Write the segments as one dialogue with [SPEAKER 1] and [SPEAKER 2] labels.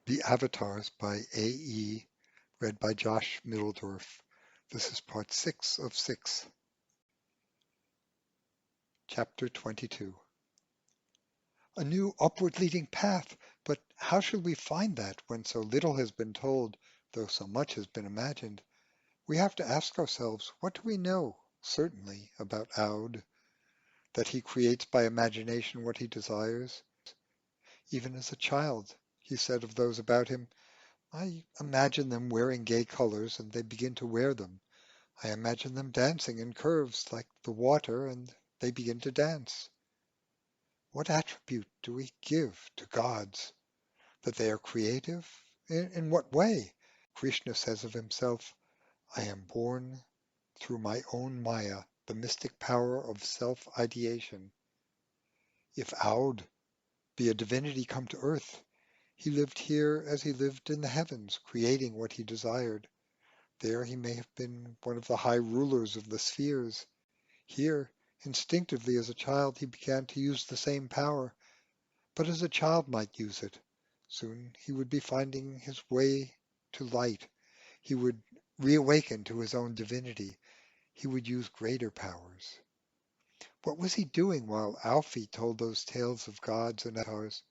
[SPEAKER 1] The Avatars by A.E., read by Josh Mitteldorf. This is part 6 of 6. Chapter 22. A new upward-leading path, but how should we find that when so little has been told, though so much has been imagined? We have to ask ourselves, what do we know, certainly, about Aud? That he creates by imagination what he desires? Even as a child, he said of those about him, I imagine them wearing gay colors, and they begin to wear them. I imagine them dancing in curves like the water, and they begin to dance. What attribute do we give to gods? That they are creative? In what way? Krishna says of himself, I am born through my own Maya, the mystic power of self-ideation. If Aud be a divinity come to earth, he lived here as he lived in the heavens, creating what he desired. There he may have been one of the high rulers of the spheres. Here, instinctively as a child, he began to use the same power, but as a child might use it. Soon he would be finding his way to light. He would reawaken to his own divinity. He would use greater powers. What was he doing while Alfie told those tales of gods and avatars?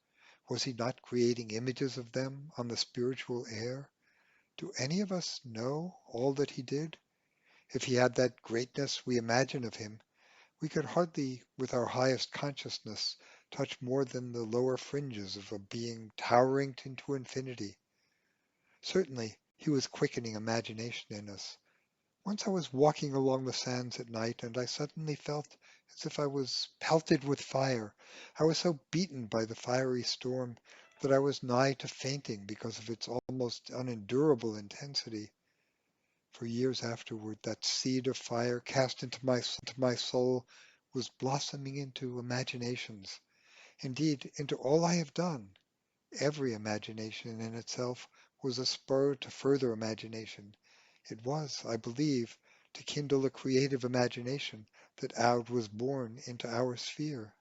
[SPEAKER 1] Was he not creating images of them on the spiritual air? Do any of us know all that he did? If he had that greatness we imagine of him, we could hardly, with our highest consciousness, touch more than the lower fringes of a being towering into infinity. Certainly, he was quickening imagination in us. Once I was walking along the sands at night, and I suddenly felt as if I was pelted with fire. I was so beaten by the fiery storm that I was nigh to fainting because of its almost unendurable intensity. For years afterward, that seed of fire cast into my soul was blossoming into imaginations, indeed into all I have done. Every imagination in itself was a spur to further imagination. It was, I believe, to kindle a creative imagination that Aud was born into our sphere.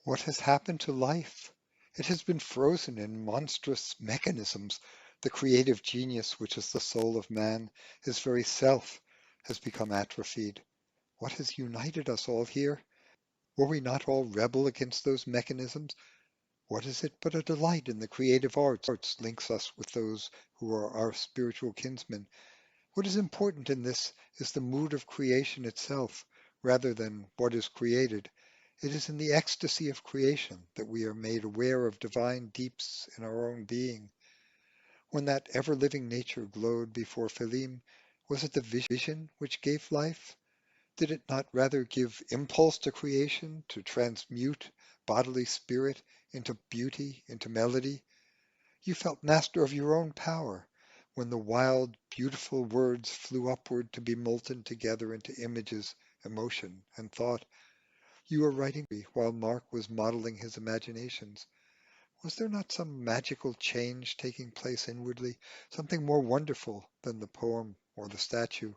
[SPEAKER 1] What has happened to life? It has been frozen in monstrous mechanisms. The creative genius, which is the soul of man, his very self, has become atrophied. What has united us all here? Were we not all rebel against those mechanisms? What is it but a delight in the creative arts links us with those who are our spiritual kinsmen? What is important in this is the mood of creation itself, rather than what is created. It is in the ecstasy of creation that we are made aware of divine deeps in our own being. When that ever-living nature glowed before Philim, was it the vision which gave life? Did it not rather give impulse to creation, to transmute bodily spirit into beauty, into melody? You felt master of your own power when the wild, beautiful words flew upward to be molten together into images, emotion, and thought. You were writing while Mark was modeling his imaginations. Was there not some magical change taking place inwardly, something more wonderful than the poem or the statue?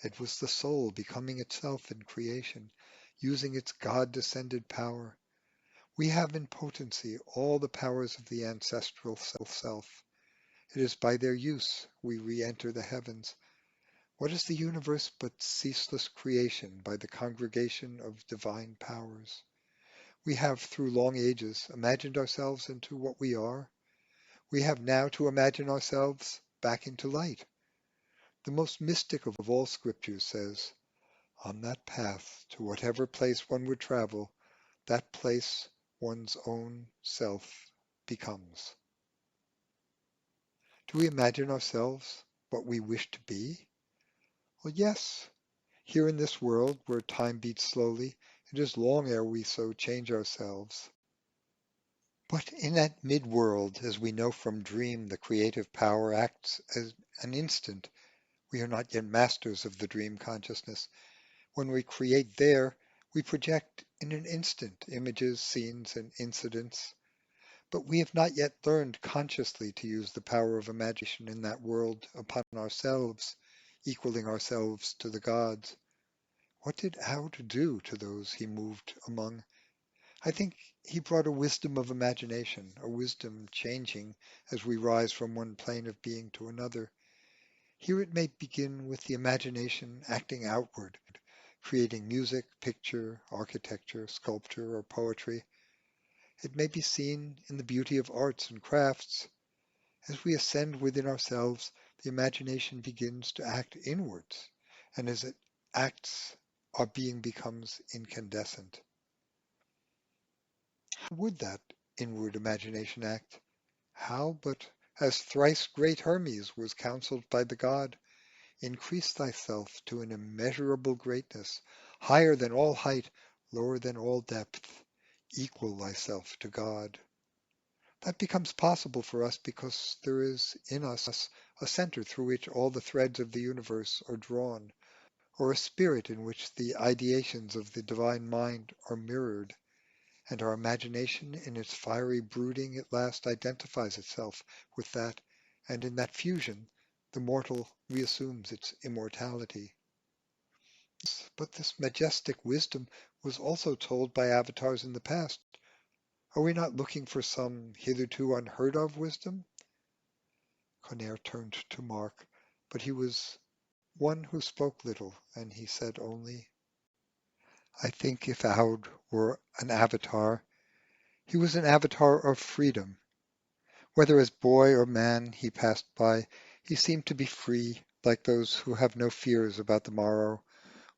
[SPEAKER 1] It was the soul becoming itself in creation, using its God-descended power. We have in potency all the powers of the ancestral self. It is by their use we re-enter the heavens. What is the universe but ceaseless creation by the congregation of divine powers? We have through long ages imagined ourselves into what we are. We have now to imagine ourselves back into light. The most mystic of all scriptures says, on that path to whatever place one would travel, that place one's own self becomes. Do we imagine ourselves what we wish to be? Well, yes. Here in this world, where time beats slowly, it is long ere we so change ourselves. But in that mid-world, as we know from dream, the creative power acts as an instant. We are not yet masters of the dream consciousness. When we create there, we project in an instant images, scenes, and incidents. But we have not yet learned consciously to use the power of imagination in that world upon ourselves, equaling ourselves to the gods. What did Aud do to those he moved among? I think he brought a wisdom of imagination, a wisdom changing as we rise from one plane of being to another. Here it may begin with the imagination acting outward, creating music, picture, architecture, sculpture, or poetry. It may be seen in the beauty of arts and crafts. As we ascend within ourselves, the imagination begins to act inwards, and as it acts, our being becomes incandescent. How would that inward imagination act? How but as thrice great Hermes was counseled by the god, increase thyself to an immeasurable greatness, higher than all height, lower than all depth, equal thyself to God. That becomes possible for us because there is in us a center through which all the threads of the universe are drawn, or a spirit in which the ideations of the divine mind are mirrored, and our imagination in its fiery brooding at last identifies itself with that, and in that fusion the mortal reassumes its immortality. But this majestic wisdom was also told by avatars in the past. Are we not looking for some hitherto unheard of wisdom? Conaire turned to Mark, but he was one who spoke little, and he said only, I think if Aud were an avatar, he was an avatar of freedom. Whether as boy or man he passed by, he seemed to be free, like those who have no fears about the morrow,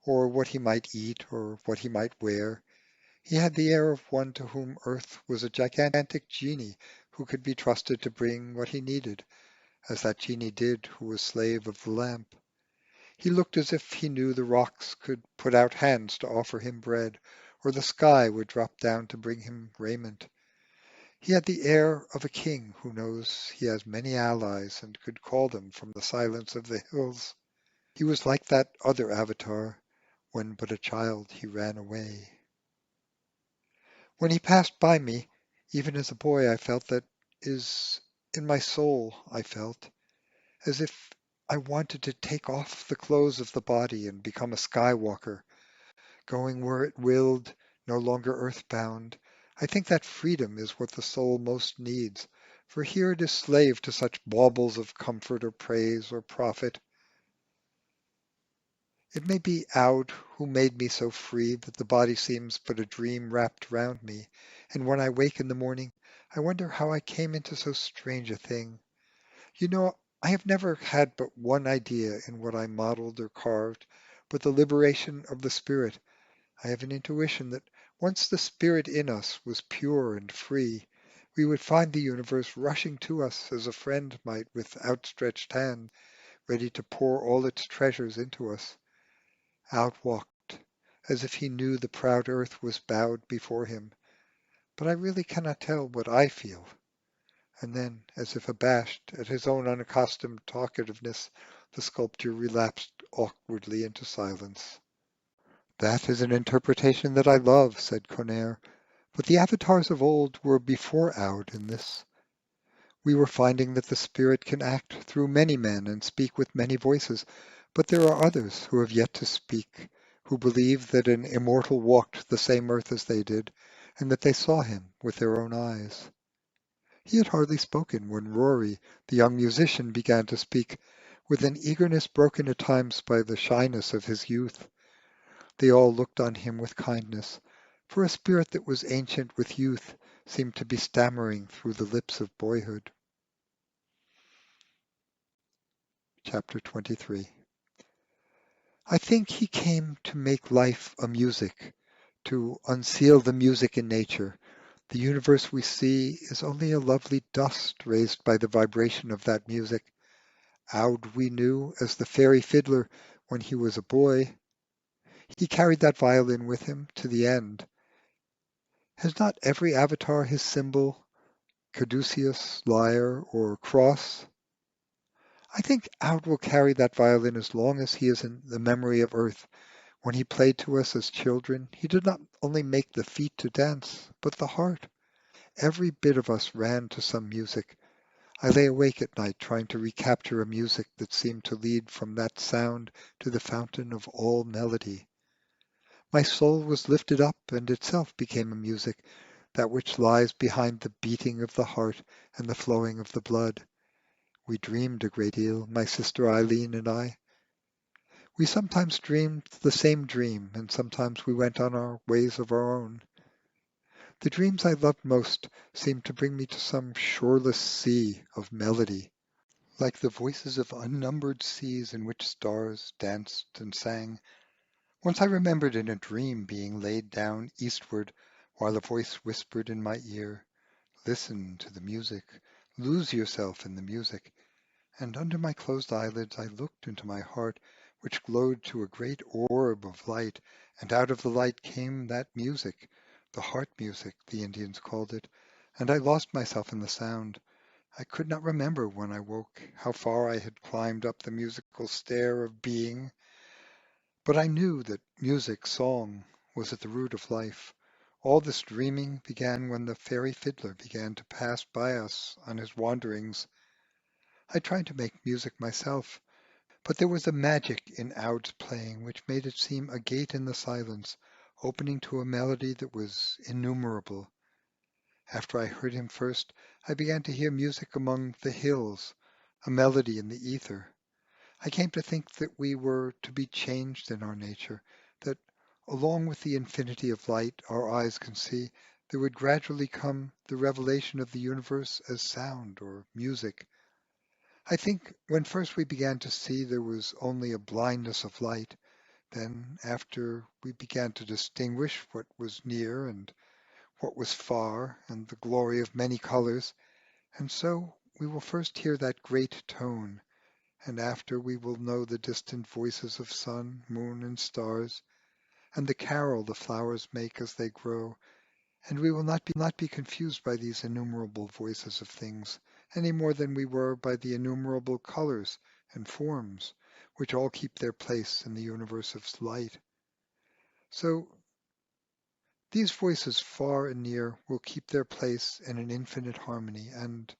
[SPEAKER 1] or what he might eat, or what he might wear. He had the air of one to whom earth was a gigantic genie who could be trusted to bring what he needed, as that genie did who was slave of the lamp. He looked as if he knew the rocks could put out hands to offer him bread, or the sky would drop down to bring him raiment. He had the air of a king who knows he has many allies and could call them from the silence of the hills. He was like that other avatar. When but a child he ran away. When he passed by me, even as a boy I felt that is in my soul I felt, as if I wanted to take off the clothes of the body and become a skywalker, going where it willed, no longer earthbound. I think that freedom is what the soul most needs, for here it is slave to such baubles of comfort or praise or profit. It may be Aud who made me so free that the body seems but a dream wrapped round me, and when I wake in the morning, I wonder how I came into so strange a thing. You know, I have never had but one idea in what I modeled or carved, but the liberation of the spirit. I have an intuition that once the spirit in us was pure and free, we would find the universe rushing to us as a friend might with outstretched hand, ready to pour all its treasures into us. Out walked, as if he knew the proud earth was bowed before him. But I really cannot tell what I feel. And then, as if abashed at his own unaccustomed talkativeness, the sculptor relapsed awkwardly into silence. That is an interpretation that I love, said Conaire, but the avatars of old were before Aud in this. We were finding that the spirit can act through many men and speak with many voices, but there are others who have yet to speak, who believe that an immortal walked the same earth as they did, and that they saw him with their own eyes. He had hardly spoken when Rory, the young musician, began to speak, with an eagerness broken at times by the shyness of his youth. They all looked on him with kindness, for a spirit that was ancient with youth seemed to be stammering through the lips of boyhood. Chapter 23. I think he came to make life a music, to unseal the music in nature. The universe we see is only a lovely dust raised by the vibration of that music. Aud we knew as the fairy fiddler when he was a boy. He carried that violin with him to the end. Has not every avatar his symbol, caduceus, lyre, or cross? I think Aud will carry that violin as long as he is in the memory of earth. When he played to us as children, he did not only make the feet to dance, but the heart. Every bit of us ran to some music. I lay awake at night trying to recapture a music that seemed to lead from that sound to the fountain of all melody. My soul was lifted up and itself became a music that which lies behind the beating of the heart and the flowing of the blood. We dreamed a great deal, my sister Eileen and I. We sometimes dreamed the same dream, and sometimes we went on our ways of our own. The dreams I loved most seemed to bring me to some shoreless sea of melody, like the voices of unnumbered seas in which stars danced and sang. Once I remembered in a dream being laid down eastward, while a voice whispered in my ear, "Listen to the music, lose yourself in the music." And under my closed eyelids I looked into my heart, which glowed to a great orb of light, and out of the light came that music, the heart music, the Indians called it, and I lost myself in the sound. I could not remember when I woke how far I had climbed up the musical stair of being, but I knew that music, song, was at the root of life. All this dreaming began when the fairy fiddler began to pass by us on his wanderings. I tried to make music myself, but there was a magic in Aud's playing which made it seem a gate in the silence, opening to a melody that was innumerable. After I heard him first, I began to hear music among the hills, a melody in the ether. I came to think that we were to be changed in our nature, that along with the infinity of light our eyes can see, there would gradually come the revelation of the universe as sound or music. I think when first we began to see there was only a blindness of light, then after we began to distinguish what was near and what was far and the glory of many colors, and so we will first hear that great tone, and after we will know the distant voices of sun, moon, and stars, and the carol the flowers make as they grow, and we will not be confused by these innumerable voices of things, any more than we were by the innumerable colors and forms, which all keep their place in the universe of light. So these voices far and near will keep their place in an infinite harmony, and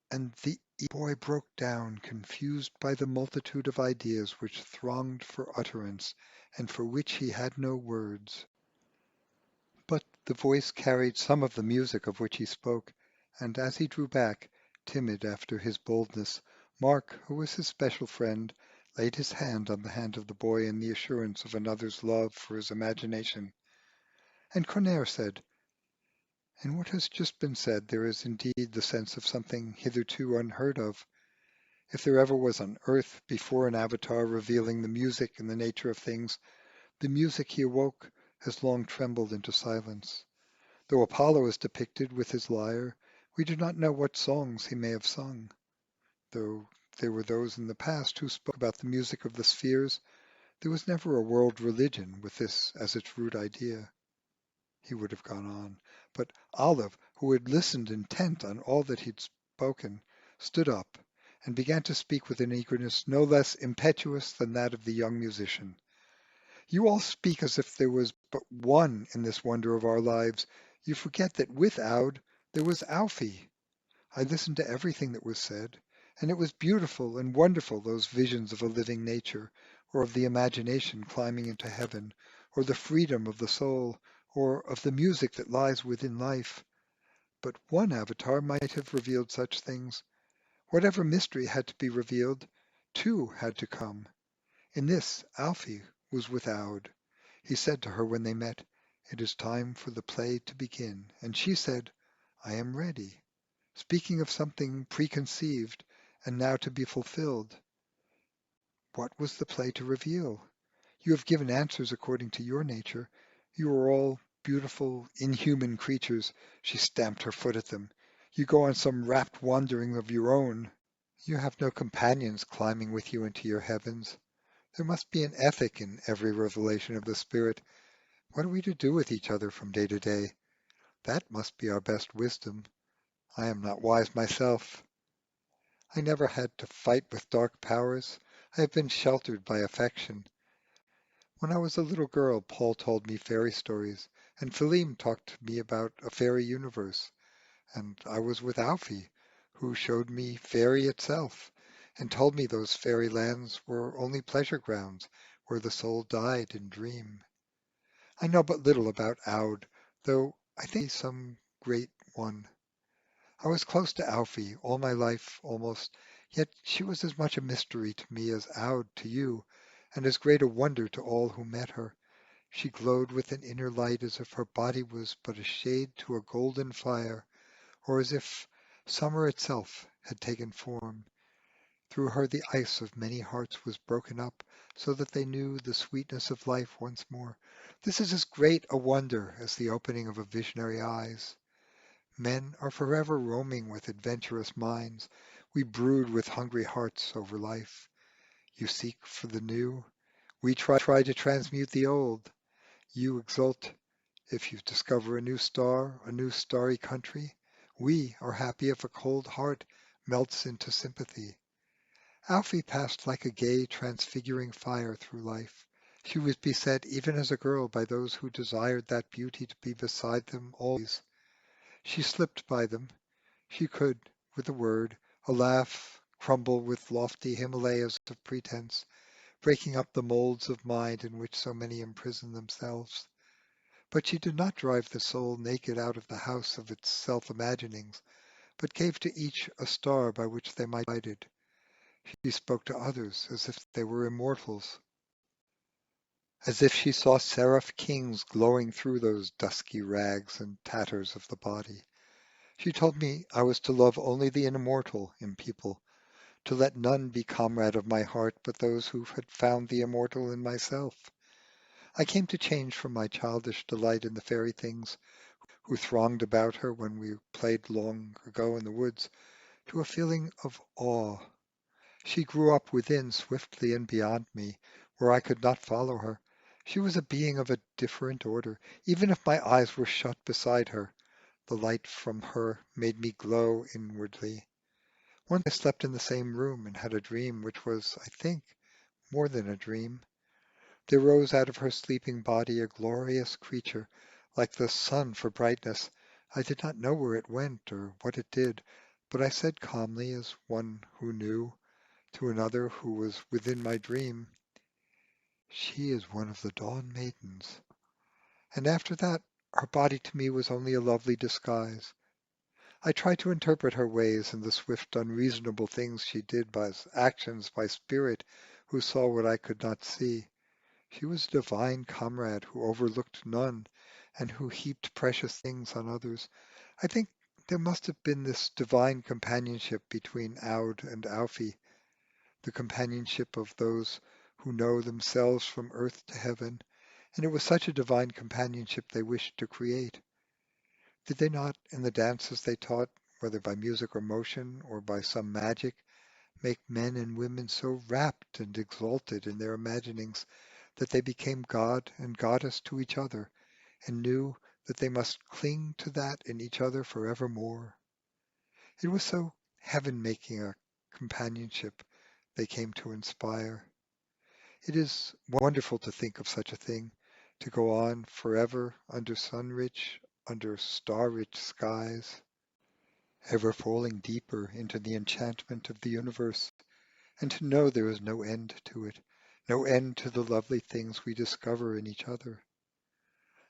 [SPEAKER 1] the boy broke down, confused by the multitude of ideas which thronged for utterance, and for which he had no words. But the voice carried some of the music of which he spoke, and as he drew back, timid after his boldness, Mark, who was his special friend, laid his hand on the hand of the boy in the assurance of another's love for his imagination. And Cornair said, "In what has just been said there is indeed the sense of something hitherto unheard of. If there ever was on earth before an avatar revealing the music and the nature of things, the music he awoke has long trembled into silence. Though Apollo is depicted with his lyre, we do not know what songs he may have sung. Though there were those in the past who spoke about the music of the spheres, there was never a world religion with this as its root idea." He would have gone on, but Olive, who had listened intent on all that he'd spoken, stood up and began to speak with an eagerness no less impetuous than that of the young musician. "You all speak as if there was but one in this wonder of our lives. You forget that with Aud there was Alfie. I listened to everything that was said, and it was beautiful and wonderful, those visions of a living nature, or of the imagination climbing into heaven, or the freedom of the soul, or of the music that lies within life. But one avatar might have revealed such things. Whatever mystery had to be revealed, two had to come. In this, Alfie was with Aud. He said to her when they met, 'It is time for the play to begin,' and she said, 'I am ready,' speaking of something preconceived and now to be fulfilled. What was the play to reveal? You have given answers according to your nature. You are all beautiful, inhuman creatures." She stamped her foot at them. "You go on some rapt wandering of your own. You have no companions climbing with you into your heavens. There must be an ethic in every revelation of the Spirit. What are we to do with each other from day to day? That must be our best wisdom. I am not wise myself. I never had to fight with dark powers. I have been sheltered by affection. When I was a little girl, Paul told me fairy stories, and Phileme talked to me about a fairy universe, and I was with Alfie, who showed me fairy itself, and told me those fairy lands were only pleasure grounds, where the soul died in dream. I know but little about Aud, though I think some great one. I was close to Alfie all my life almost, yet she was as much a mystery to me as Aud to you, and as great a wonder to all who met her. She glowed with an inner light as if her body was but a shade to a golden fire, or as if summer itself had taken form. Through her the ice of many hearts was broken up, so that they knew the sweetness of life once more. This is as great a wonder as the opening of a visionary eyes. Men are forever roaming with adventurous minds. We brood with hungry hearts over life. You seek for the new. We try to transmute the old. You exult if you discover a new star, a new starry country. We are happy if a cold heart melts into sympathy. Alfie passed like a gay, transfiguring fire through life. She was beset even as a girl by those who desired that beauty to be beside them always. She slipped by them. She could, with a word, a laugh, crumble with lofty Himalayas of pretense, breaking up the molds of mind in which so many imprison themselves. But she did not drive the soul naked out of the house of its self-imaginings, but gave to each a star by which they might be guided. She spoke to others as if they were immortals, as if she saw seraph kings glowing through those dusky rags and tatters of the body. She told me I was to love only the immortal in people, to let none be comrade of my heart but those who had found the immortal in myself. I came to change from my childish delight in the fairy things who thronged about her when we played long ago in the woods, to a feeling of awe. She grew up within swiftly and beyond me, where I could not follow her. She was a being of a different order. Even if my eyes were shut beside her, the light from her made me glow inwardly. Once I slept in the same room and had a dream which was, I think, more than a dream. There rose out of her sleeping body a glorious creature, like the sun for brightness. I did not know where it went or what it did, but I said calmly, as one who knew, to another who was within my dream, "She is one of the dawn maidens." And after that, her body to me was only a lovely disguise. I tried to interpret her ways and the swift, unreasonable things she did by actions by spirit who saw what I could not see. She was a divine comrade who overlooked none, and who heaped precious things on others. I think there must have been this divine companionship between Aud and Alfie, the companionship of those who know themselves from earth to heaven, and it was such a divine companionship they wished to create. Did they not, in the dances they taught, whether by music or motion, or by some magic, make men and women so rapt and exalted in their imaginings that they became God and Goddess to each other, and knew that they must cling to that in each other forevermore? It was so heaven-making a companionship they came to inspire. It is wonderful to think of such a thing, to go on forever under sun-rich, under star-rich skies, ever falling deeper into the enchantment of the universe, and to know there is no end to it, no end to the lovely things we discover in each other.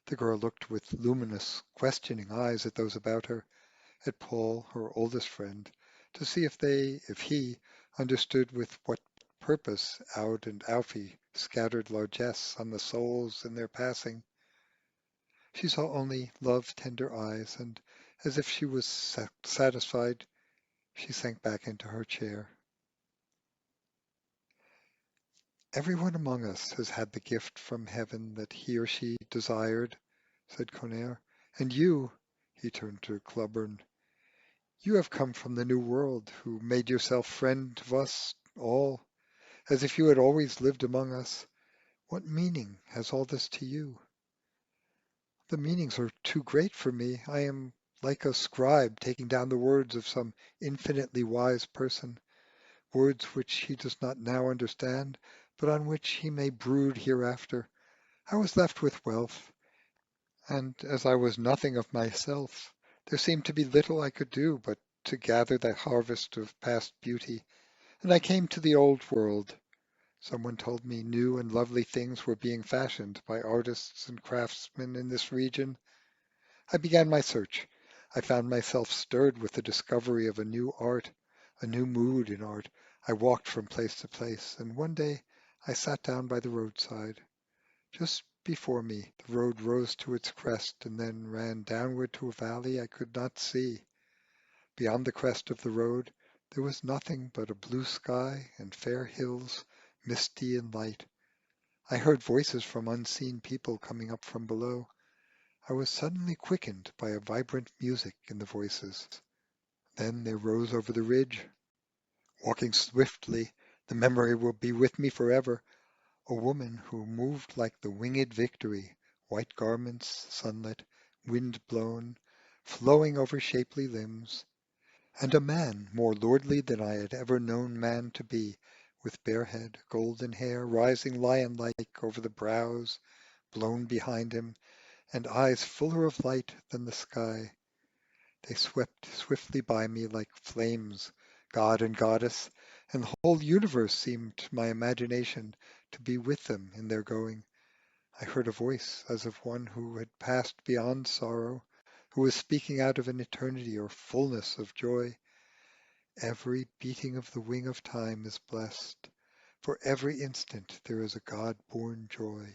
[SPEAKER 1] The girl looked with luminous, questioning eyes at those about her, at Paul, her oldest friend, to see if he, understood with what purpose Aud and Alfie scattered largesse on the souls in their passing. She saw only love-tender eyes, and as if she was satisfied, she sank back into her chair. "Everyone among us has had the gift from heaven that he or she desired," said Conaire. "And you," he turned to Clubburn, "you have come from the New World, who made yourself friend of us all, as if you had always lived among us. What meaning has all this to you?" "The meanings are too great for me. I am like a scribe taking down the words of some infinitely wise person, words which he does not now understand, but on which he may brood hereafter. I was left with wealth, and as I was nothing of myself, there seemed to be little I could do but to gather the harvest of past beauty, and I came to the old world. Someone told me new and lovely things were being fashioned by artists and craftsmen in this region. I began my search. I found myself stirred with the discovery of a new art, a new mood in art. I walked from place to place, and one day I sat down by the roadside. Just before me, the road rose to its crest and then ran downward to a valley I could not see. Beyond the crest of the road, there was nothing but a blue sky and fair hills, misty and light. I heard voices from unseen people coming up from below. I was suddenly quickened by a vibrant music in the voices. Then they rose over the ridge. Walking swiftly, the memory will be with me forever. A woman who moved like the winged victory, white garments, sunlit, wind-blown, flowing over shapely limbs. And a man more lordly than I had ever known man to be, with bare head, golden hair rising lion-like over the brows, blown behind him, and eyes fuller of light than the sky. They swept swiftly by me like flames, god and goddess, and the whole universe seemed to my imagination to be with them in their going. I heard a voice as of one who had passed beyond sorrow, who was speaking out of an eternity or fullness of joy. Every beating of the wing of time is blessed. For every instant there is a God-born joy.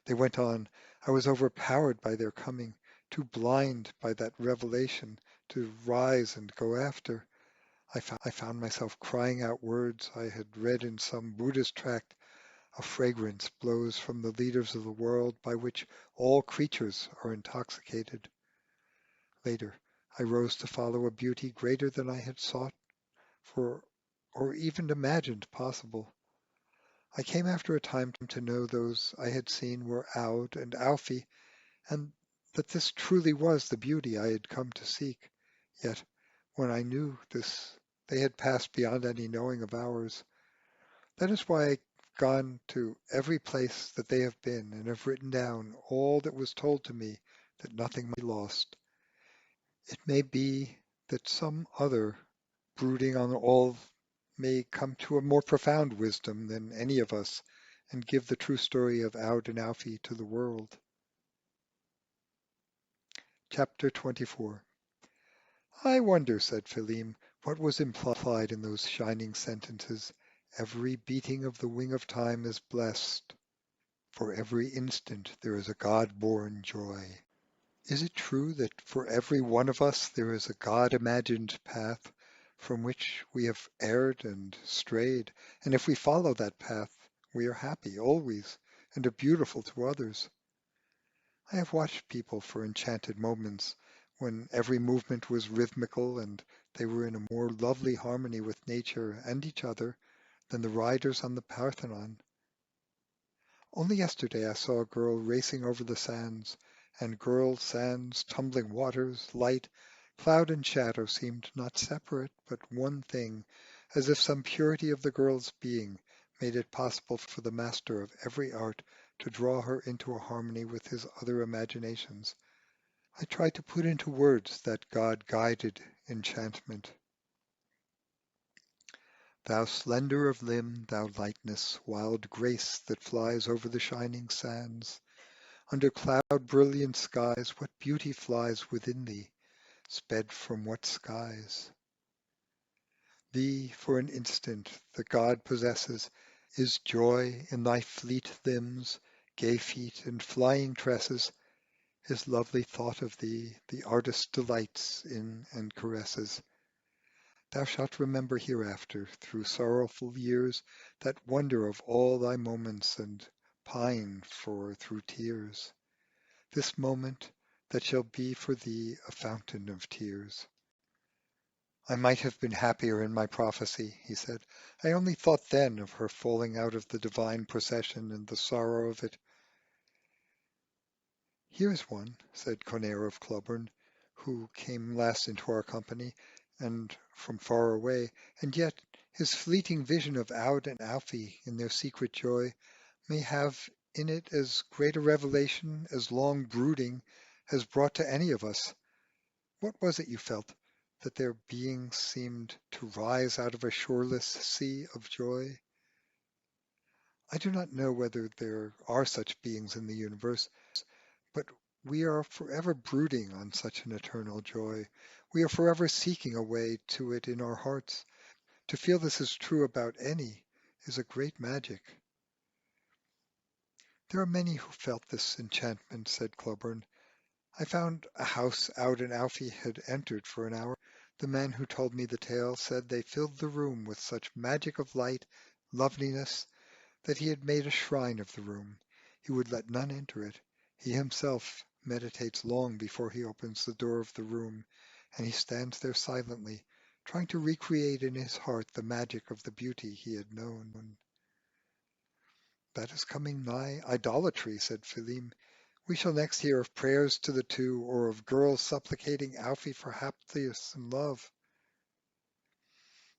[SPEAKER 1] They went on. I was overpowered by their coming, too blind by that revelation to rise and go after. I found myself crying out words I had read in some Buddhist tract. A fragrance blows from the leaders of the world by which all creatures are intoxicated. Later, I rose to follow a beauty greater than I had sought for or even imagined possible. I came after a time to know those I had seen were Aud and Alfie, and that this truly was the beauty I had come to seek. Yet, when I knew this, they had passed beyond any knowing of ours. That is why I've gone to every place that they have been, and have written down all that was told to me, that nothing might be lost. It may be that some other, brooding on all, may come to a more profound wisdom than any of us, and give the true story of Aud and Alfie to the world. Chapter 24. I wonder, said Philim, what was implied in those shining sentences. Every beating of the wing of time is blessed. For every instant there is a God-born joy. Is it true that for every one of us there is a God-imagined path from which we have erred and strayed, and if we follow that path, we are happy always and are beautiful to others? I have watched people for enchanted moments, when every movement was rhythmical and they were in a more lovely harmony with nature and each other than the riders on the Parthenon. Only yesterday I saw a girl racing over the sands, and girl, sands, tumbling waters, light, cloud and shadow seemed not separate, but one thing, as if some purity of the girl's being made it possible for the master of every art to draw her into a harmony with his other imaginations. I tried to put into words that God-guided enchantment. Thou slender of limb, thou lightness, wild grace that flies over the shining sands, under cloud-brilliant skies, what beauty flies within thee, sped from what skies? Thee, for an instant, the God possesses. Is joy in thy fleet limbs, gay feet, and flying tresses? His lovely thought of thee, the artist delights in and caresses. Thou shalt remember hereafter, through sorrowful years, that wonder of all thy moments, and pine for through tears. This moment that shall be for thee a fountain of tears. I might have been happier in my prophecy, he said. I only thought then of her falling out of the divine procession and the sorrow of it. Here is one, said Conaire of Clubburn, who came last into our company, and from far away, and yet his fleeting vision of Aud and Alfie in their secret joy may have in it as great a revelation as long brooding has brought to any of us. What was it you felt, that their beings seemed to rise out of a shoreless sea of joy? I do not know whether there are such beings in the universe, but we are forever brooding on such an eternal joy. We are forever seeking a way to it in our hearts. To feel this is true about any is a great magic. There are many who felt this enchantment, said Cloburn. I found a house Aud and Alfie had entered for an hour. The man who told me the tale said they filled the room with such magic of light, loveliness, that he had made a shrine of the room. He would let none enter it. He himself meditates long before he opens the door of the room, and he stands there silently, trying to recreate in his heart the magic of the beauty he had known. That is coming nigh idolatry, said Philim. We shall next hear of prayers to the two, or of girls supplicating Alfie for happiness and love.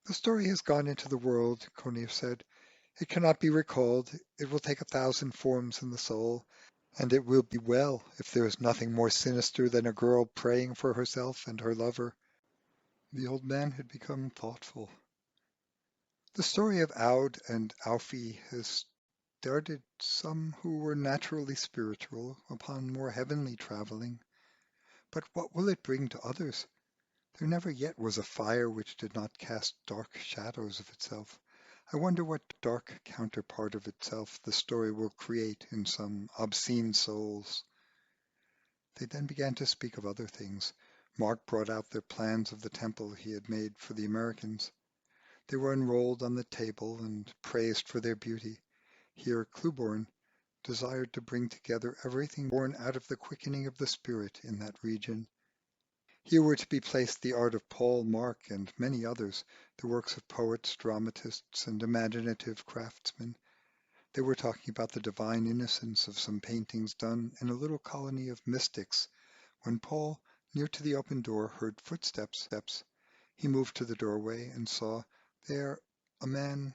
[SPEAKER 1] The story has gone into the world, Conir said. It cannot be recalled. It will take 1,000 forms in the soul, and it will be well if there is nothing more sinister than a girl praying for herself and her lover. The old man had become thoughtful. The story of Aud and Alfie has started some who were naturally spiritual upon more heavenly traveling. But what will it bring to others? There never yet was a fire which did not cast dark shadows of itself. I wonder what dark counterpart of itself the story will create in some obscene souls. They then began to speak of other things. Mark brought out their plans of the temple he had made for the Americans. They were unrolled on the table and praised for their beauty. Here Cluborn desired to bring together everything born out of the quickening of the spirit in that region. Here were to be placed the art of Paul, Mark, and many others, the works of poets, dramatists, and imaginative craftsmen. They were talking about the divine innocence of some paintings done in a little colony of mystics, when Paul, near to the open door, heard footsteps. He moved to the doorway and saw there a man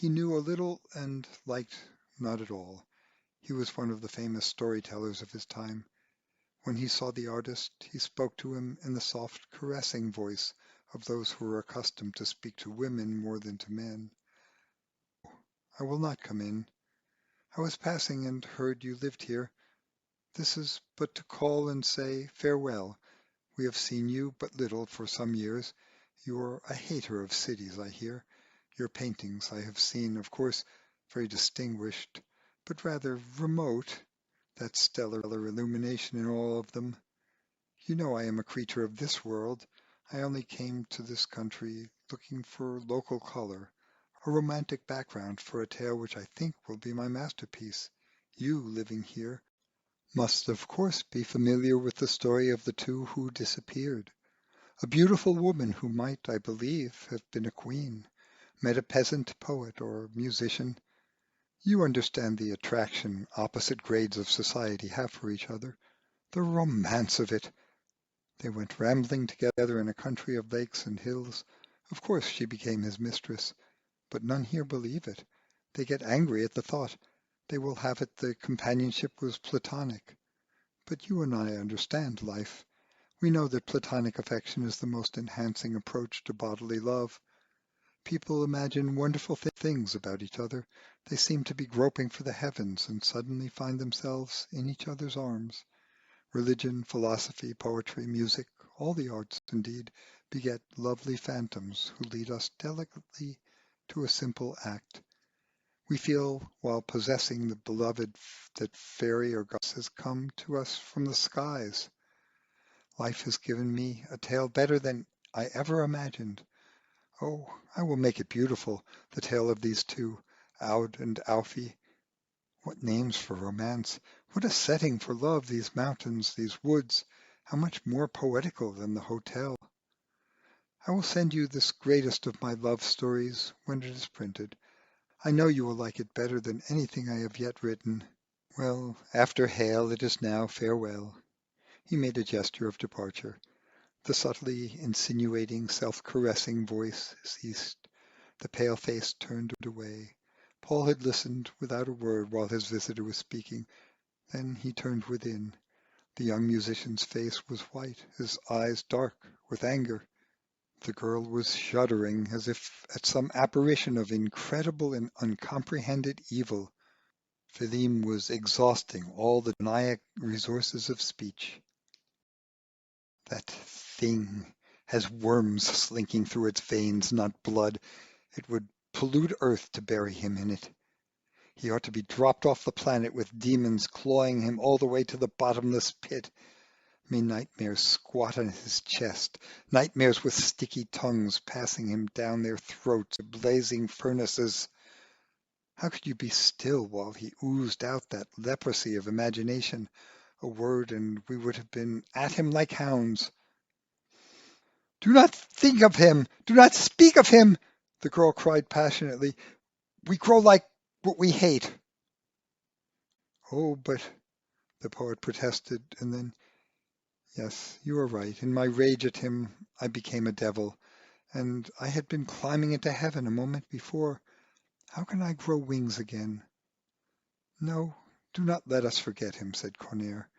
[SPEAKER 1] he knew a little and liked not at all. He was one of the famous storytellers of his time. When he saw the artist, he spoke to him in the soft, caressing voice of those who are accustomed to speak to women more than to men. I will not come in. I was passing and heard you lived here. This is but to call and say farewell. We have seen you but little for some years. You are a hater of cities, I hear. Your paintings I have seen, of course, very distinguished, but rather remote, that stellar illumination in all of them. You know I am a creature of this world. I only came to this country looking for local color, a romantic background for a tale which I think will be my masterpiece. You, living here, must of course be familiar with the story of the two who disappeared. A beautiful woman who might, I believe, have been a queen, met a peasant poet or musician. You understand the attraction opposite grades of society have for each other. The romance of it! They went rambling together in a country of lakes and hills. Of course she became his mistress, but none here believe it. They get angry at the thought. They will have it the companionship was platonic. But you and I understand life. We know that platonic affection is the most enhancing approach to bodily love. People imagine wonderful things about each other. They seem to be groping for the heavens and suddenly find themselves in each other's arms. Religion, philosophy, poetry, music, all the arts, indeed, beget lovely phantoms who lead us delicately to a simple act. We feel, while possessing the beloved, that fairy or goddess has come to us from the skies. Life has given me a tale better than I ever imagined. Oh, I will make it beautiful, the tale of these two, Aud and Alfie. What names for romance! What a setting for love, these mountains, these woods! How much more poetical than the hotel! I will send you this greatest of my love stories when it is printed. I know you will like it better than anything I have yet written. Well, after hail, it is now farewell. He made a gesture of departure. The subtly insinuating, self-caressing voice ceased. The pale face turned away. Paul had listened without a word while his visitor was speaking. Then he turned within. The young musician's face was white, his eyes dark with anger. The girl was shuddering as if at some apparition of incredible and uncomprehended evil. Philim was exhausting all the demoniac resources of speech. That thing has worms slinking through its veins, not blood. It would pollute Earth to bury him in it. He ought to be dropped off the planet with demons clawing him all the way to the bottomless pit. May nightmares squat on his chest, nightmares with sticky tongues passing him down their throats to blazing furnaces. How could you be still while he oozed out that leprosy of imagination? A word and we would have been at him like hounds. "Do not think of him! Do not speak of him!" the girl cried passionately. "We grow like what we hate." "Oh, but," the poet protested, and then, "Yes, you are right. In my rage at him, I became a devil, and I had been climbing into heaven a moment before. How can I grow wings again?" "No, do not let us forget him," said Cornair.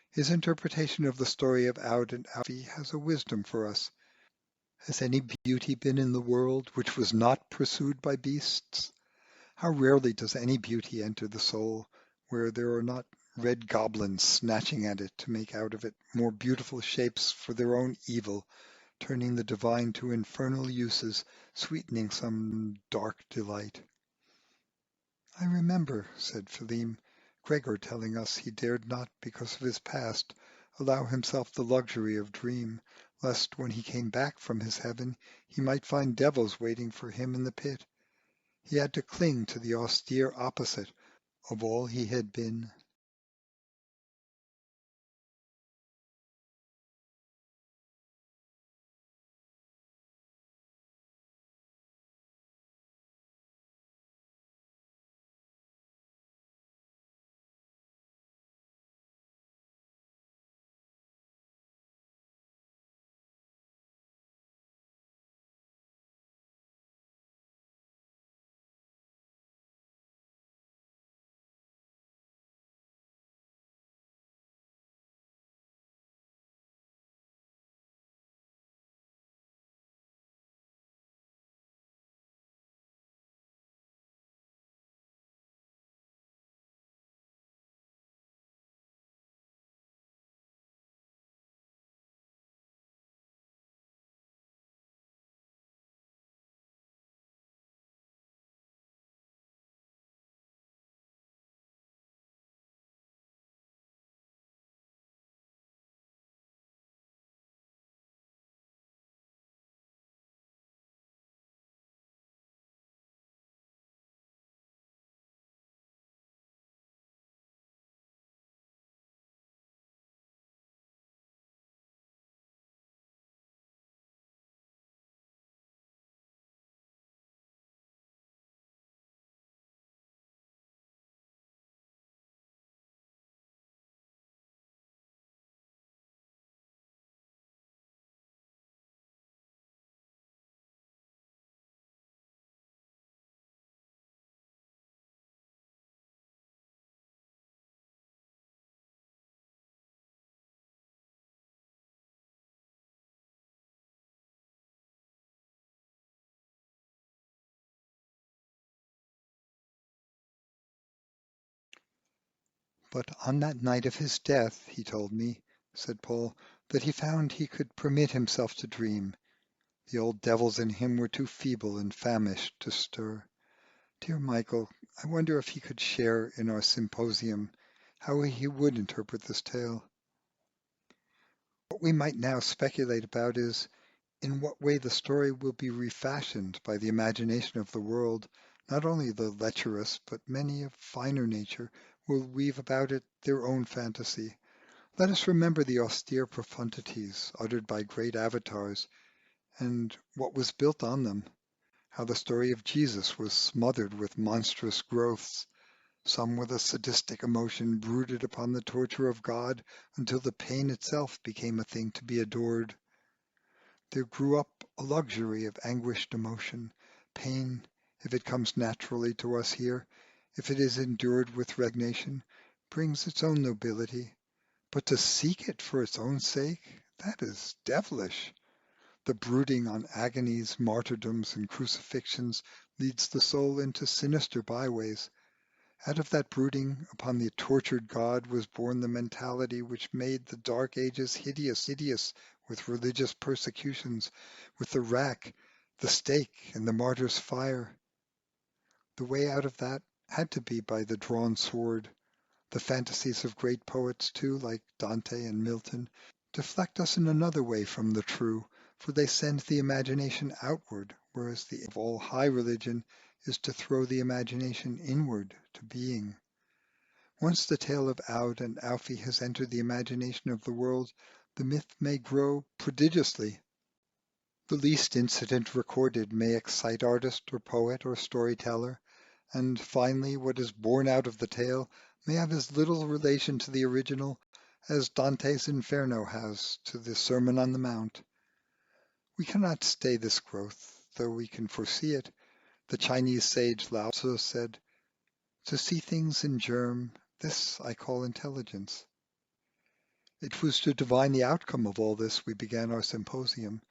[SPEAKER 1] "His interpretation of the story of Aud and Alfie has a wisdom for us. Has any beauty been in the world which was not pursued by beasts? How rarely does any beauty enter the soul where there are not red goblins snatching at it to make out of it more beautiful shapes for their own evil, turning the divine to infernal uses, sweetening some dark delight." "I remember," said Philim, "Gregor telling us he dared not, because of his past, allow himself the luxury of dream, lest when he came back from his heaven he might find devils waiting for him in the pit. He had to cling to the austere opposite of all he had been." "But on that night of his death, he told me," said Paul, "that he found he could permit himself to dream. The old devils in him were too feeble and famished to stir. Dear Michael, I wonder if he could share in our symposium, how he would interpret this tale. What we might now speculate about is, in what way the story will be refashioned by the imagination of the world. Not only the lecherous, but many of finer nature will weave about it their own fantasy. Let us remember the austere profundities uttered by great avatars, and what was built on them, how the story of Jesus was smothered with monstrous growths, some with a sadistic emotion brooded upon the torture of God until the pain itself became a thing to be adored. There grew up a luxury of anguished emotion. Pain, if it comes naturally to us here, if it is endured with resignation, brings its own nobility. But to seek it for its own sake, that is devilish. The brooding on agonies, martyrdoms, and crucifixions leads the soul into sinister byways. Out of that brooding upon the tortured God was born the mentality which made the Dark Ages hideous with religious persecutions, with the rack, the stake, and the martyr's fire. The way out of that had to be by the drawn sword. The fantasies of great poets, too, like Dante and Milton, deflect us in another way from the true, for they send the imagination outward, whereas the aim of all high religion is to throw the imagination inward to being. Once the tale of Aud and Alfie has entered the imagination of the world, the myth may grow prodigiously. The least incident recorded may excite artist or poet or storyteller, and finally what is born out of the tale may have as little relation to the original as Dante's Inferno has to the Sermon on the Mount. We cannot stay this growth, though we can foresee it. The Chinese sage Lao Tzu said, "To see things in germ, this I call intelligence." It was to divine the outcome of all this we began our symposium.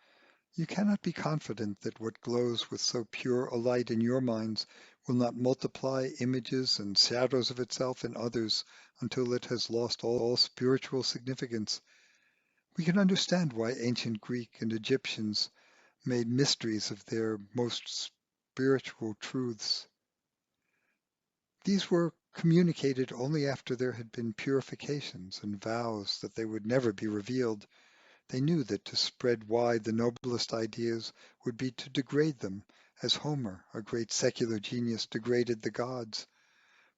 [SPEAKER 1] You cannot be confident that what glows with so pure a light in your minds will not multiply images and shadows of itself in others until it has lost all spiritual significance. We can understand why ancient Greek and Egyptians made mysteries of their most spiritual truths. These were communicated only after there had been purifications and vows that they would never be revealed. They knew that to spread wide the noblest ideas would be to degrade them, as Homer, a great secular genius, degraded the gods.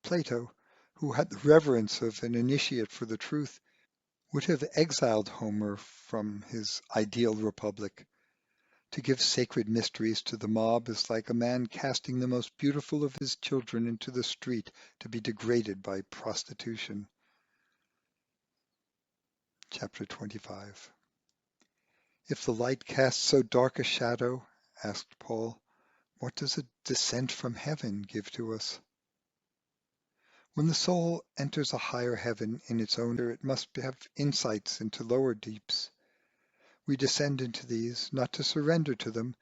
[SPEAKER 1] Plato, who had the reverence of an initiate for the truth, would have exiled Homer from his ideal republic. To give sacred mysteries to the mob is like a man casting the most beautiful of his children into the street to be degraded by prostitution. Chapter 25. If the light casts so dark a shadow, asked Paul, what does a descent from heaven give to us? When the soul enters a higher heaven in its own, it must have insights into lower deeps. We descend into these, not to surrender to them,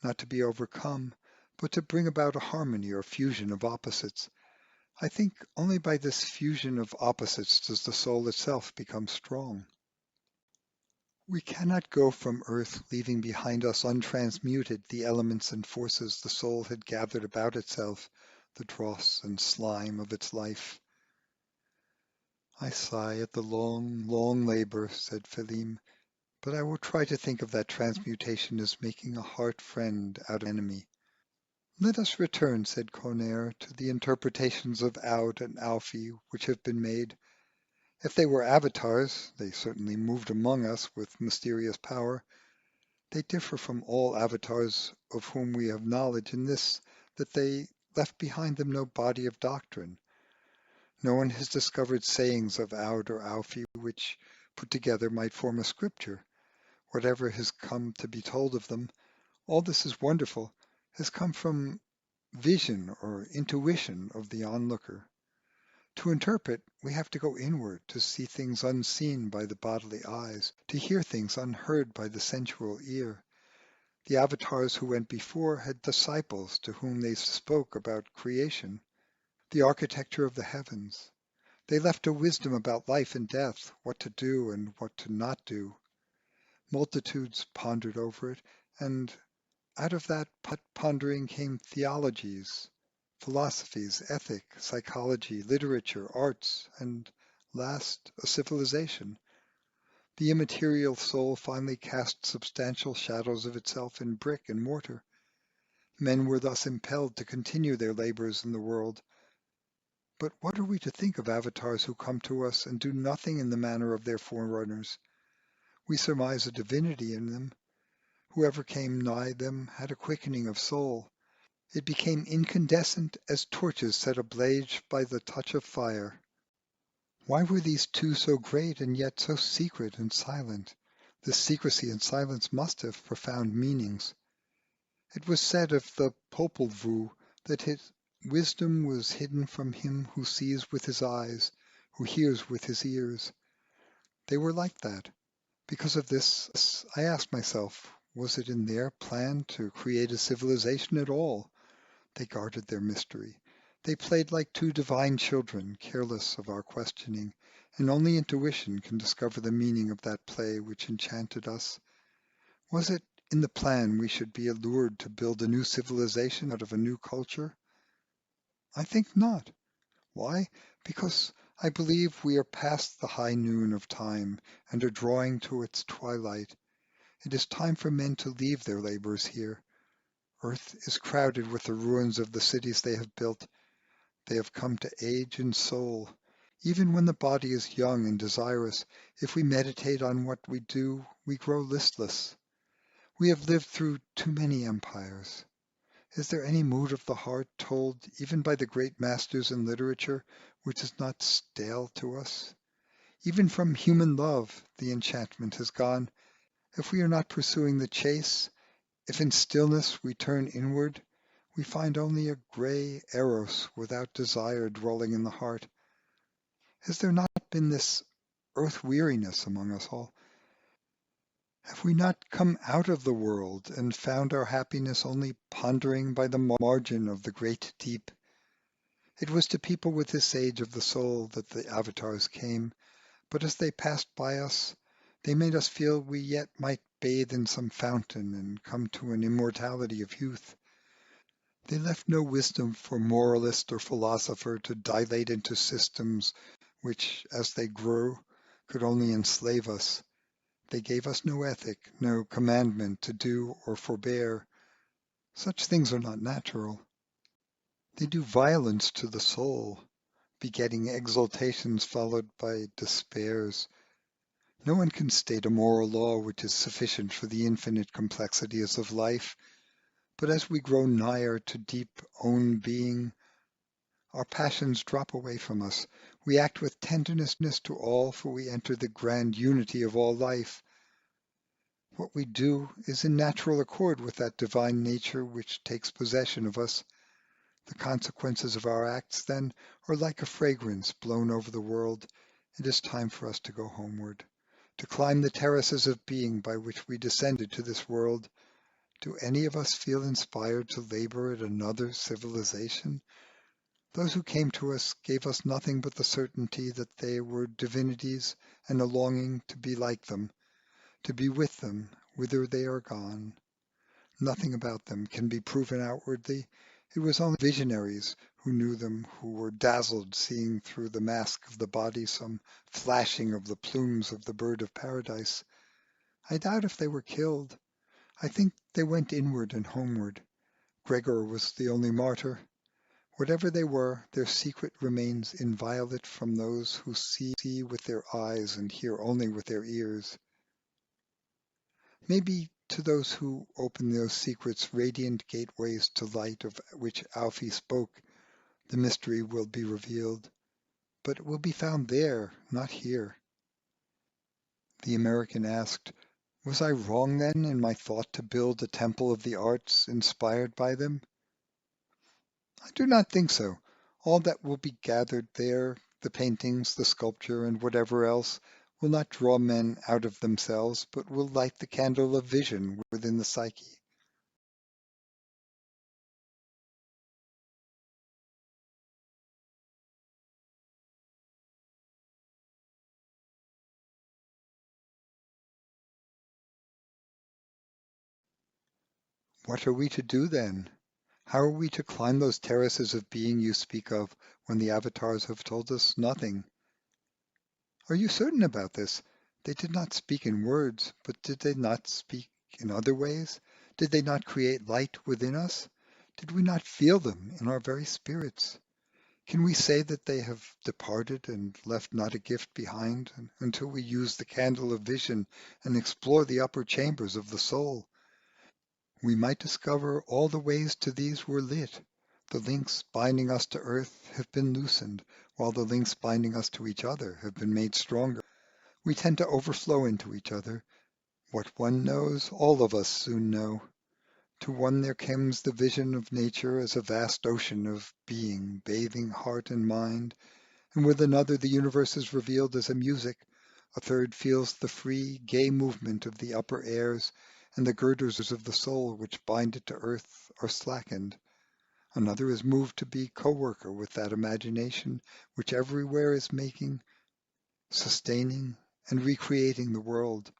[SPEAKER 1] not to be overcome, but to bring about a harmony or fusion of opposites. I think only by this fusion of opposites does the soul itself become strong. We cannot go from earth leaving behind us untransmuted the elements and forces the soul had gathered about itself, the dross and slime of its life. I sigh at the long, long labor, said Philim, but I will try to think of that transmutation as making a heart friend out of an enemy. Let us return, said Cornair, to the interpretations of Aud and Alfie which have been made. If they were avatars, they certainly moved among us with mysterious power. They differ from all avatars of whom we have knowledge in this, that they left behind them no body of doctrine. No one has discovered sayings of Aud or Alfie which, put together, might form a scripture. Whatever has come to be told of them, all this is wonderful, has come from vision or intuition of the onlooker. To interpret, we have to go inward, to see things unseen by the bodily eyes, to hear things unheard by the sensual ear. The avatars who went before had disciples to whom they spoke about creation, the architecture of the heavens. They left a wisdom about life and death, what to do and what to not do. Multitudes pondered over it, and out of that pondering came theologies, philosophies, ethic, psychology, literature, arts, and, last, a civilization. The immaterial soul finally cast substantial shadows of itself in brick and mortar. Men were thus impelled to continue their labors in the world. But what are we to think of avatars who come to us and do nothing in the manner of their forerunners? We surmise a divinity in them. Whoever came nigh them had a quickening of soul. It became incandescent as torches set ablaze by the touch of fire. Why were these two so great and yet so secret and silent? This secrecy and silence must have profound meanings. It was said of the Popol Vuh that his wisdom was hidden from him who sees with his eyes, who hears with his ears. They were like that. Because of this, I asked myself, was it in their plan to create a civilization at all? They guarded their mystery. They played like two divine children, careless of our questioning, and only intuition can discover the meaning of that play which enchanted us. Was it in the plan we should be allured to build a new civilization out of a new culture? I think not. Why? Because I believe we are past the high noon of time and are drawing to its twilight. It is time for men to leave their labors here. Earth is crowded with the ruins of the cities they have built. They have come to age in soul. Even when the body is young and desirous, if we meditate on what we do, we grow listless. We have lived through too many empires. Is there any mood of the heart told even by the great masters in literature which is not stale to us? Even from human love the enchantment has gone. If we are not pursuing the chase, if in stillness we turn inward, we find only a gray eros without desire dwelling in the heart. Has there not been this earth weariness among us all? Have we not come out of the world and found our happiness only pondering by the margin of the great deep? It was to people with this age of the soul that the avatars came, but as they passed by us, they made us feel we yet might bathe in some fountain and come to an immortality of youth. They left no wisdom for moralist or philosopher to dilate into systems which, as they grew, could only enslave us. They gave us no ethic, no commandment to do or forbear. Such things are not natural. They do violence to the soul, begetting exaltations followed by despairs. No one can state a moral law which is sufficient for the infinite complexities of life, but as we grow nigher to deep own being, our passions drop away from us. We act with tenderness to all, for we enter the grand unity of all life. What we do is in natural accord with that divine nature which takes possession of us. The consequences of our acts, then, are like a fragrance blown over the world. It is time for us to go homeward, to climb the terraces of being by which we descended to this world. Do any of us feel inspired to labor at another civilization? Those who came to us gave us nothing but the certainty that they were divinities and a longing to be like them, to be with them whither they are gone. Nothing about them can be proven outwardly. It was only visionaries who knew them who were dazzled seeing through the mask of the body some flashing of the plumes of the bird of paradise. I doubt if they were killed. I think they went inward and homeward. Gregor was the only martyr. Whatever they were, their secret remains inviolate from those who see with their eyes and hear only with their ears. Maybe to those who open those secrets radiant gateways to light of which Alfie spoke, the mystery will be revealed, but it will be found there, not here. The American asked, was I wrong then in my thought to build a temple of the arts inspired by them? I do not think so. All that will be gathered there, the paintings, the sculpture, and whatever else, will not draw men out of themselves, but will light the candle of vision within the psyche. What are we to do then? How are we to climb those terraces of being you speak of when the avatars have told us nothing? Are you certain about this? They did not speak in words, but did they not speak in other ways? Did they not create light within us? Did we not feel them in our very spirits? Can we say that they have departed and left not a gift behind until we use the candle of vision and explore the upper chambers of the soul? We might discover all the ways to these were lit. The links binding us to earth have been loosened, while the links binding us to each other have been made stronger. We tend to overflow into each other. What one knows, all of us soon know. To one there comes the vision of nature as a vast ocean of being, bathing heart and mind, and with another the universe is revealed as a music. A third feels the free, gay movement of the upper airs, and the girders of the soul which bind it to earth are slackened. Another is moved to be co-worker with that imagination which everywhere is making, sustaining, and recreating the world.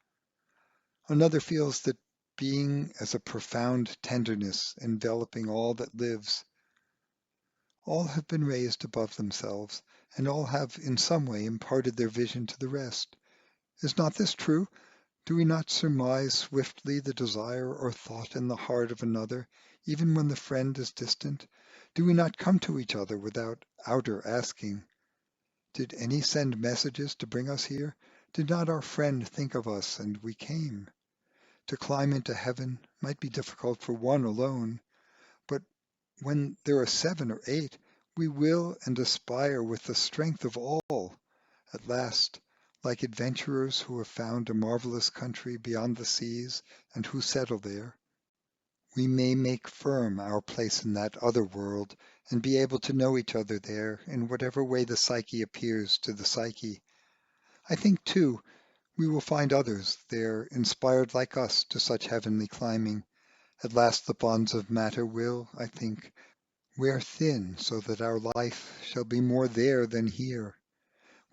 [SPEAKER 1] Another feels that being as a profound tenderness enveloping all that lives. All have been raised above themselves, and all have in some way imparted their vision to the rest. Is not this true? Do we not surmise swiftly the desire or thought in the heart of another, even when the friend is distant? Do we not come to each other without outer asking? Did any send messages to bring us here? Did not our friend think of us and we came? To climb into heaven might be difficult for one alone, but when there are 7 or 8, we will and aspire with the strength of all. At last, like adventurers who have found a marvelous country beyond the seas and who settle there, we may make firm our place in that other world and be able to know each other there in whatever way the psyche appears to the psyche. I think, too, we will find others there inspired like us to such heavenly climbing. At last the bonds of matter will, I think, wear thin so that our life shall be more there than here.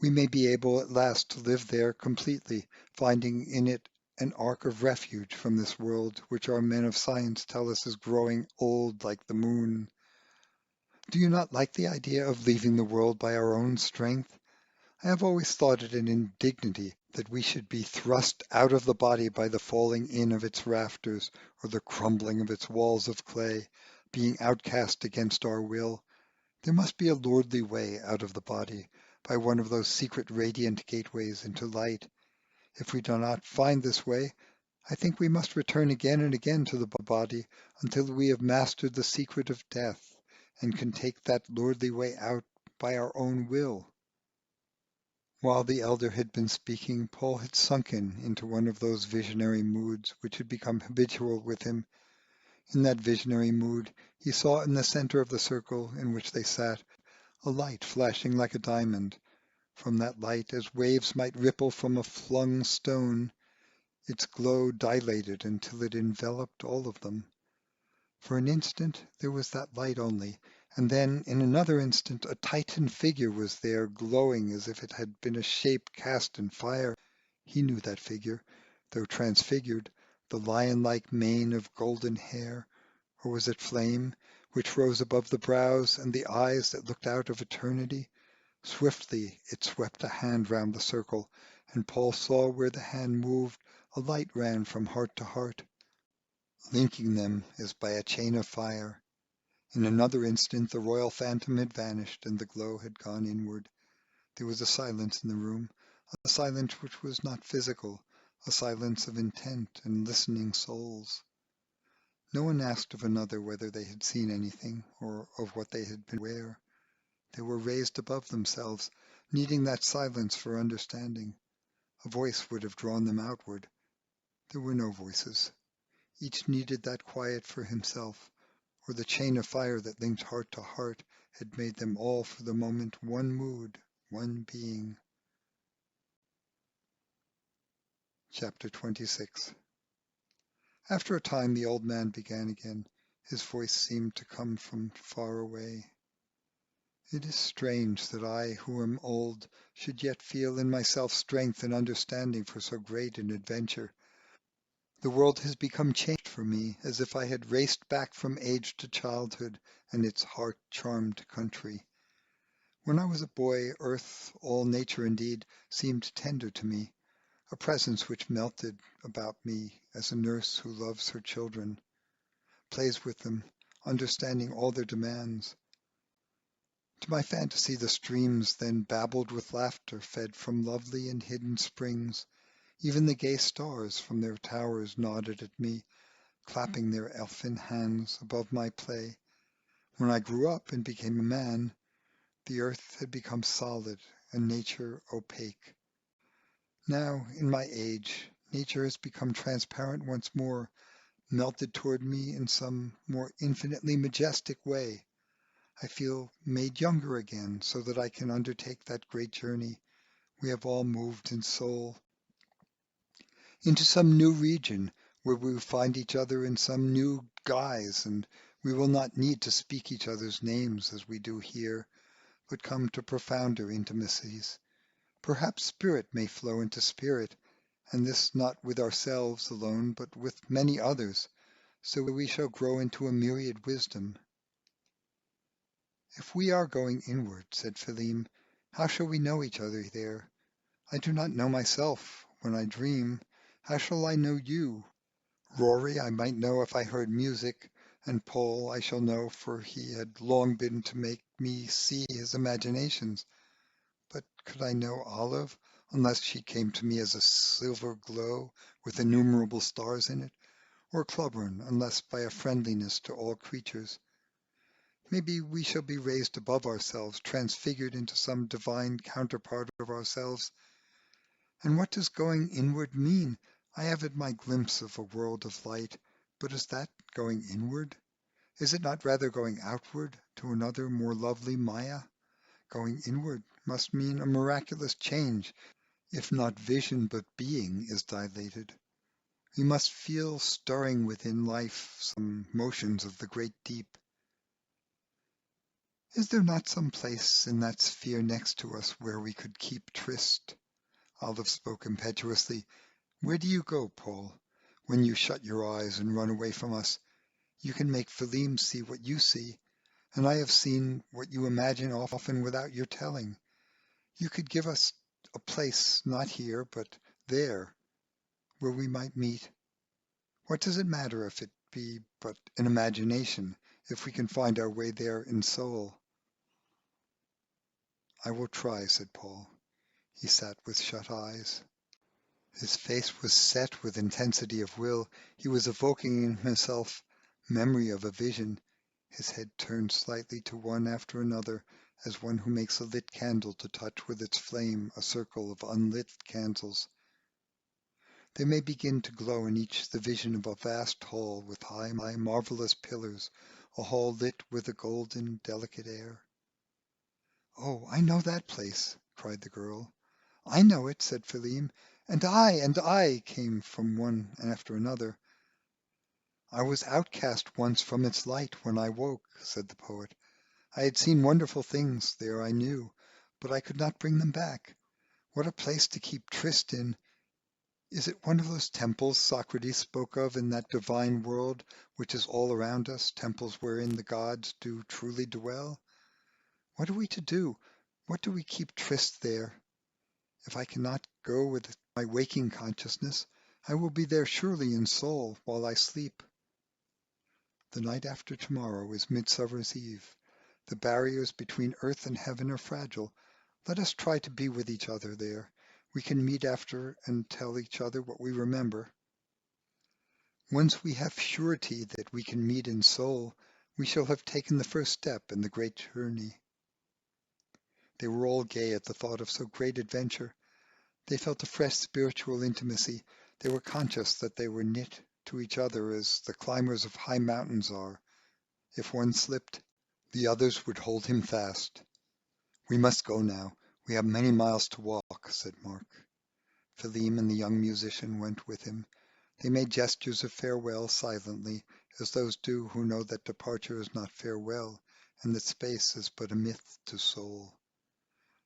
[SPEAKER 1] We may be able at last to live there completely, finding in it an ark of refuge from this world which our men of science tell us is growing old like the moon. Do you not like the idea of leaving the world by our own strength? I have always thought it an indignity that we should be thrust out of the body by the falling in of its rafters or the crumbling of its walls of clay, being outcast against our will. There must be a lordly way out of the body, by one of those secret radiant gateways into light. If we do not find this way, I think we must return again and again to the body until we have mastered the secret of death, and can take that lordly way out by our own will. While the elder had been speaking, Paul had sunken into one of those visionary moods which had become habitual with him. In that visionary mood, he saw in the center of the circle in which they sat a light flashing like a diamond. From that light, as waves might ripple from a flung stone, its glow dilated until it enveloped all of them. For an instant there was that light only, and then in another instant a Titan figure was there, glowing as if it had been a shape cast in fire. He knew that figure, though transfigured, the lion-like mane of golden hair, or was it flame, which rose above the brows and the eyes that looked out of eternity? Swiftly it swept a hand round the circle, and Paul saw where the hand moved a light ran from heart to heart, linking them as by a chain of fire. In another instant the royal phantom had vanished and the glow had gone inward. There was a silence in the room, a silence which was not physical, a silence of intent and listening souls. No one asked of another whether they had seen anything, or of what they had been aware. They were raised above themselves, needing that silence for understanding. A voice would have drawn them outward. There were no voices. Each needed that quiet for himself, or the chain of fire that linked heart to heart had made them all for the moment one mood, one being. Chapter 26. After a time the old man began again. His voice seemed to come from far away. It is strange that I, who am old, should yet feel in myself strength and understanding for so great an adventure. The world has become changed for me, as if I had raced back from age to childhood and its heart-charmed country. When I was a boy, earth, all nature indeed, seemed tender to me, a presence which melted about me as a nurse who loves her children, plays with them, understanding all their demands. To my fantasy the streams then babbled with laughter fed from lovely and hidden springs. Even the gay stars from their towers nodded at me, clapping their elfin hands above my play. When I grew up and became a man, the earth had become solid and nature opaque. Now, in my age, nature has become transparent once more, melted toward me in some more infinitely majestic way. I feel made younger again so that I can undertake that great journey we have all moved in soul into some new region where we will find each other in some new guise and We will not need to speak each other's names as we do here, but come to profounder intimacies. Perhaps spirit may flow into spirit, and this not with ourselves alone, but with many others, so we shall grow into a myriad wisdom. If we are going inward, said Philim, how shall we know each other there? I do not know myself. When I dream, how shall I know you? Rory I might know if I heard music, and Paul I shall know, for he had long been to make me see his imaginations. But could I know Olive, unless she came to me as a silver glow with innumerable stars in it, or Cloburn, unless by a friendliness to all creatures? Maybe we shall be raised above ourselves, transfigured into some divine counterpart of ourselves. And what does going inward mean? I have had my glimpse of a world of light, but is that going inward? Is it not rather going outward to another more lovely Maya? Going inward must mean a miraculous change, if not vision but being is dilated. We must feel stirring within life some motions of the great deep. Is there not some place in that sphere next to us where we could keep tryst? Olive spoke impetuously. Where do you go, Paul, when you shut your eyes and run away from us? You can make Philim see what you see, and I have seen what you imagine often without your telling. You could give us a place, not here, but there, where we might meet. What does it matter if it be but an imagination, if we can find our way there in soul? I will try, said Paul. He sat with shut eyes. His face was set with intensity of will. He was evoking in himself memory of a vision. His head turned slightly to one after another, as one who makes a lit candle to touch with its flame a circle of unlit candles. There may begin to glow in each the vision of a vast hall with high, marvelous pillars, a hall lit with a golden, delicate air. "Oh, I know that place," cried the girl. "I know it," said Philim. "And I," came from one after another. "I was outcast once from its light when I woke," said the poet. "I had seen wonderful things there, I knew, but I could not bring them back. What a place to keep tryst in! Is it one of those temples Socrates spoke of in that divine world which is all around us, temples wherein the gods do truly dwell? What are we to do? What do we keep tryst there? If I cannot go with my waking consciousness, I will be there surely in soul while I sleep. The night after tomorrow is Midsummer's Eve. The barriers between earth and heaven are fragile. Let us try to be with each other there. We can meet after and tell each other what we remember. Once we have surety that we can meet in soul, we shall have taken the first step in the great journey." They were all gay at the thought of so great adventure. They felt a fresh spiritual intimacy. They were conscious that they were knit to each other as the climbers of high mountains are. If one slipped, the others would hold him fast. "We must go now. We have many miles to walk," said Mark. Philim and the young musician went with him. They made gestures of farewell silently, as those do who know that departure is not farewell, and that space is but a myth to soul.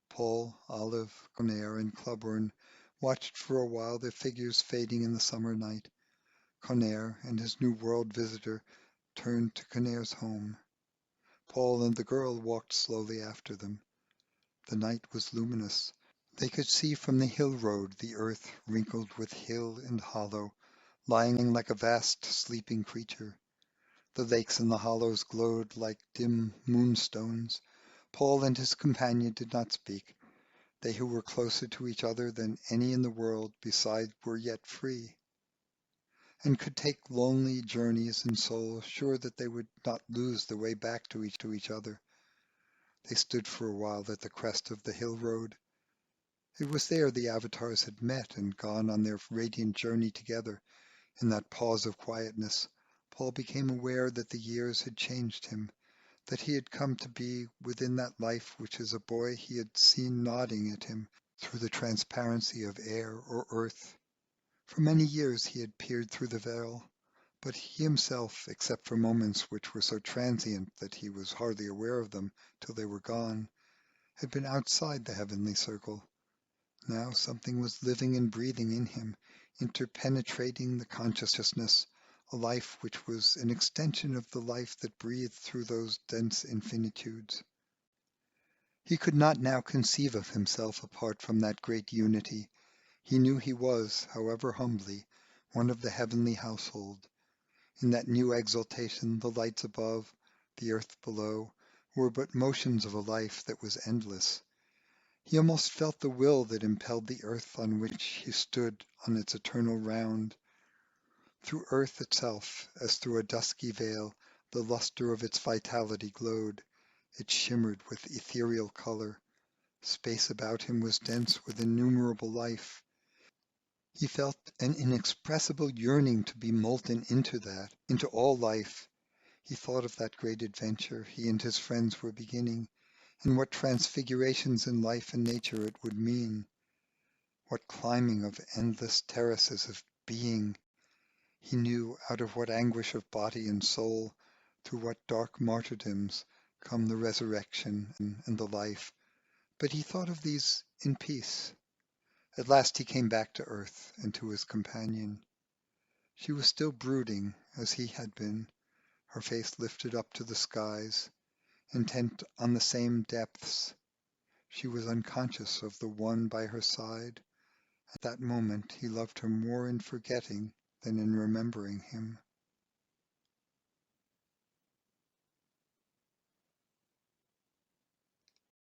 [SPEAKER 1] Paul, Olive, Conaire, and Cloburn watched for a while their figures fading in the summer night. Conaire and his New World visitor turned to Conaire's home. Paul and the girl walked slowly after them. The night was luminous. They could see from the hill road the earth wrinkled with hill and hollow, lying like a vast sleeping creature. The lakes in the hollows glowed like dim moonstones. Paul and his companion did not speak. They who were closer to each other than any in the world beside were yet free, and could take lonely journeys in soul, sure that they would not lose the way back to each other. They stood for a while at the crest of the hill road. It was there the avatars had met and gone on their radiant journey together. In that pause of quietness, Paul became aware that the years had changed him, that he had come to be within that life which as a boy he had seen nodding at him through the transparency of air or earth. For many years he had peered through the veil, But he himself, except for moments which were so transient that he was hardly aware of them till they were gone, had been outside the heavenly circle. Now something was living and breathing in him, interpenetrating the consciousness, a life which was an extension of the life that breathed through those dense infinitudes. He could not now conceive of himself apart from that great unity. He knew he was, however humbly, one of the heavenly household. In that new exaltation the lights above, the earth below, were but motions of a life that was endless. He almost felt the will that impelled the earth on which he stood on its eternal round. Through earth itself, as through a dusky veil, the lustre of its vitality glowed. It shimmered with ethereal color. Space about him was dense with innumerable life. He felt an inexpressible yearning to be molten into that, into all life. He thought of that great adventure he and his friends were beginning, and what transfigurations in life and nature it would mean, what climbing of endless terraces of being. He knew out of what anguish of body and soul, through what dark martyrdoms, come the resurrection and the life. But he thought of these in peace. At last he came back to earth and to his companion. She was still brooding, as he had been, her face lifted up to the skies, intent on the same depths. She was unconscious of the one by her side. At that moment he loved her more in forgetting than in remembering him.